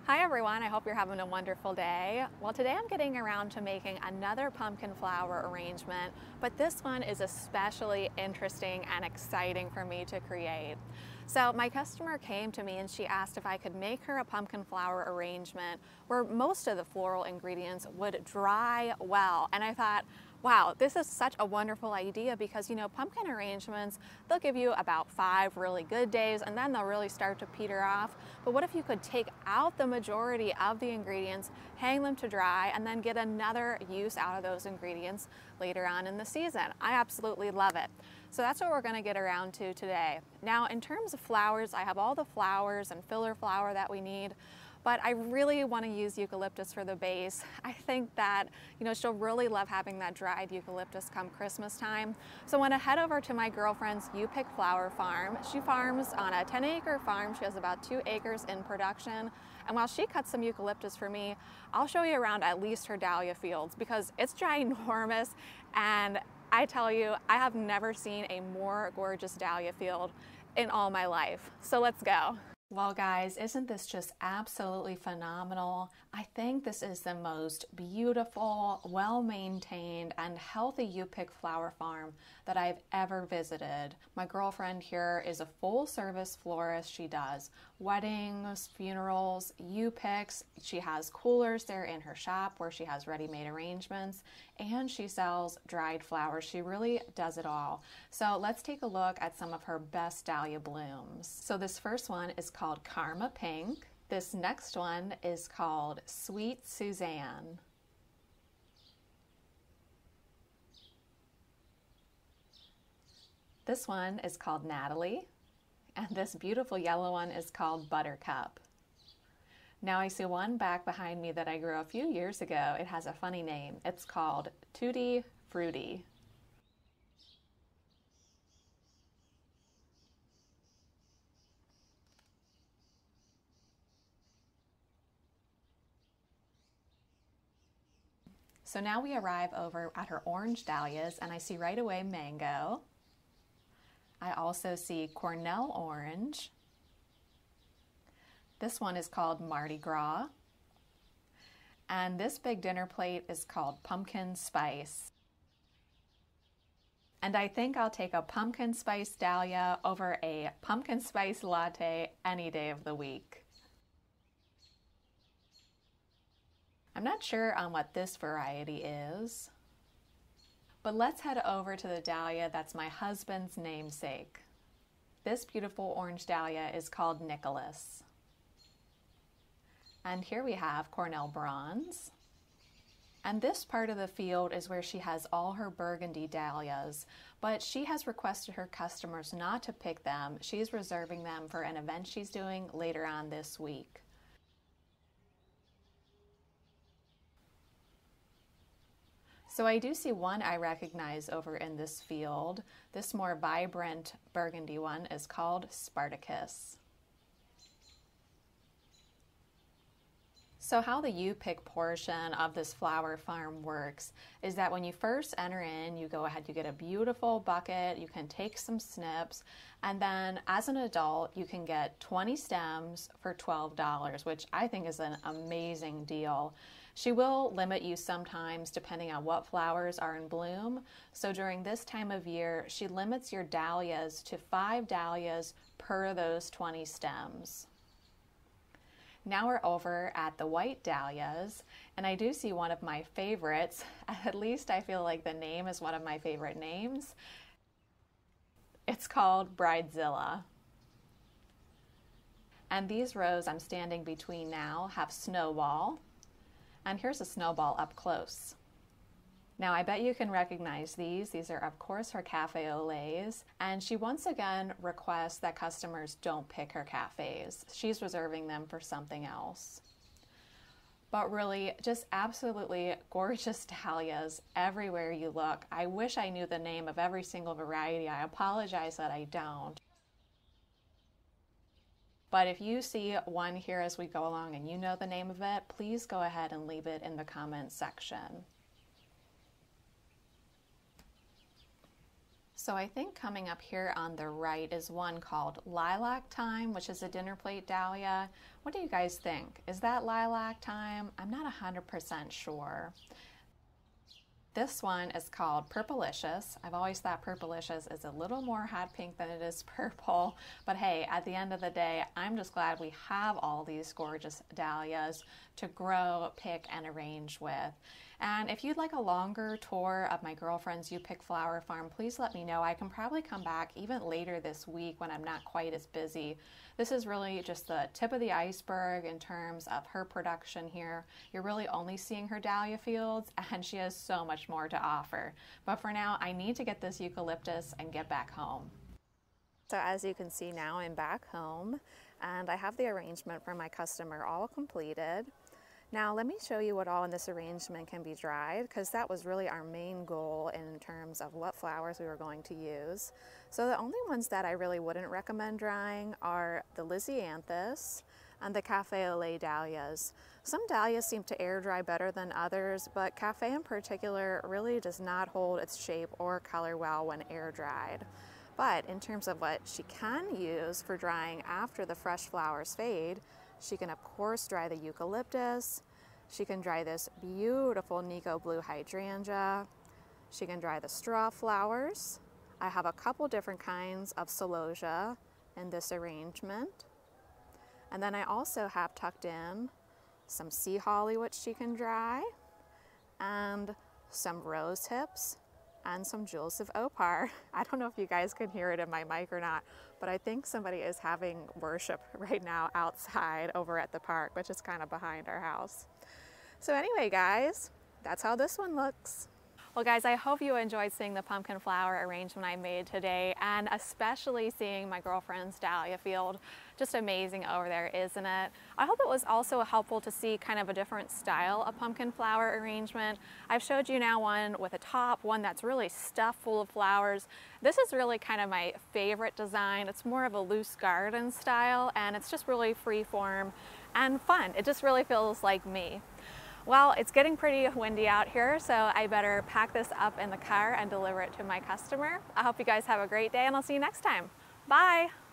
Hi everyone, I hope you're having a wonderful day. Well, today I'm getting around to making another pumpkin flower arrangement, but this one is especially interesting and exciting for me to create. So my customer came to me and she asked if I could make her a pumpkin flower arrangement where most of the floral ingredients would dry well. And I thought, wow, this is such a wonderful idea because, pumpkin arrangements, they'll give you about 5 really good days and then they'll really start to peter off. But what if you could take out the majority of the ingredients, hang them to dry, and then get another use out of those ingredients later on in the season? I absolutely love it. So that's what we're going to get around to today. Now, in terms of flowers, I have all the flowers and filler flower that we need. But I really want to use eucalyptus for the base. I think that, she'll really love having that dried eucalyptus come Christmas time. So I want to head over to my girlfriend's You Pick Flower farm. She farms on a 10-acre farm. She has about 2 acres in production. And while she cuts some eucalyptus for me, I'll show you around at least her dahlia fields because it's ginormous. And I tell you, I have never seen a more gorgeous dahlia field in all my life. So let's go. Well, guys, isn't this just absolutely phenomenal? I think this is the most beautiful, well-maintained, and healthy You Pick flower farm that I've ever visited. My girlfriend here is a full-service florist. She does weddings, funerals, You Picks. She has coolers there in her shop where she has ready-made arrangements, and she sells dried flowers. She really does it all. So let's take a look at some of her best dahlia blooms. So this first one is called Karma Pink. This next one is called Sweet Suzanne. This one is called Natalie. And this beautiful yellow one is called Buttercup. Now I see one back behind me that I grew a few years ago. It has a funny name. It's called Tutti Frutti. So now we arrive over at her orange dahlias and I see right away mango. I also see Cornell orange. This one is called Mardi Gras. And this big dinner plate is called Pumpkin Spice. And I think I'll take a pumpkin spice dahlia over a pumpkin spice latte any day of the week. I'm not sure on what this variety is, but let's head over to the dahlia that's my husband's namesake. This beautiful orange dahlia is called Nicholas. And here we have Cornell Bronze. And this part of the field is where she has all her burgundy dahlias, but she has requested her customers not to pick them. She's reserving them for an event she's doing later on this week. So I do see one I recognize over in this field. This more vibrant burgundy one is called Spartacus. So how the You Pick portion of this flower farm works is that when you first enter in, you go ahead, you get a beautiful bucket, you can take some snips, and then as an adult, you can get 20 stems for $12, which I think is an amazing deal. She will limit you sometimes depending on what flowers are in bloom. So during this time of year, she limits your dahlias to 5 dahlias per those 20 stems. Now we're over at the white dahlias, and I do see one of my favorites. At least I feel like the name is one of my favorite names. It's called Bridezilla. And these rows I'm standing between now have Snowball. And here's a Snowball up close. Now I bet you can recognize these. These are of course her cafe au laits, and she once again requests that customers don't pick her cafes. She's reserving them for something else. But really just absolutely gorgeous dahlias everywhere you look. I wish I knew the name of every single variety. I apologize that I don't. But if you see one here as we go along and you know the name of it, please go ahead and leave it in the comments section. So I think coming up here on the right is one called Lilac Time, which is a dinner plate dahlia. What do you guys think? Is that Lilac Time? I'm not 100% sure. This one is called Purplicious. I've always thought Purplicious is a little more hot pink than it is purple, but hey, at the end of the day, I'm just glad we have all these gorgeous dahlias to grow, pick, and arrange with. And if you'd like a longer tour of my girlfriend's You Pick Flower Farm, please let me know. I can probably come back even later this week when I'm not quite as busy. This is really just the tip of the iceberg in terms of her production here. You're really only seeing her dahlia fields, and she has so much more to offer. But for now, I need to get this eucalyptus and get back home. So as you can see now, I'm back home, and I have the arrangement for my customer all completed. Now let me show you what all in this arrangement can be dried, because that was really our main goal in terms of what flowers we were going to use. So the only ones that I really wouldn't recommend drying are the Lisianthus and the Cafe au Lait dahlias. Some dahlias seem to air dry better than others, but Cafe in particular really does not hold its shape or color well when air dried. But in terms of what she can use for drying after the fresh flowers fade, she can of course dry the eucalyptus, she can dry this beautiful Nico blue hydrangea, she can dry the straw flowers. I have a couple different kinds of celosia in this arrangement. And then I also have tucked in some sea holly, which she can dry, and some rose hips, and some jewels of opar. I don't know if you guys can hear it in my mic or not, but I think somebody is having worship right now outside over at the park, which is kind of behind our house. So anyway, guys, that's how this one looks. Well guys, I hope you enjoyed seeing the pumpkin flower arrangement I made today, and especially seeing my girlfriend's dahlia field. Just amazing over there, isn't it? I hope it was also helpful to see kind of a different style of pumpkin flower arrangement. I've showed you now one with a top, one that's really stuffed full of flowers. This is really kind of my favorite design. It's more of a loose garden style, and it's just really free form and fun. It just really feels like me. Well, it's getting pretty windy out here, so I better pack this up in the car and deliver it to my customer. I hope you guys have a great day, and I'll see you next time. Bye!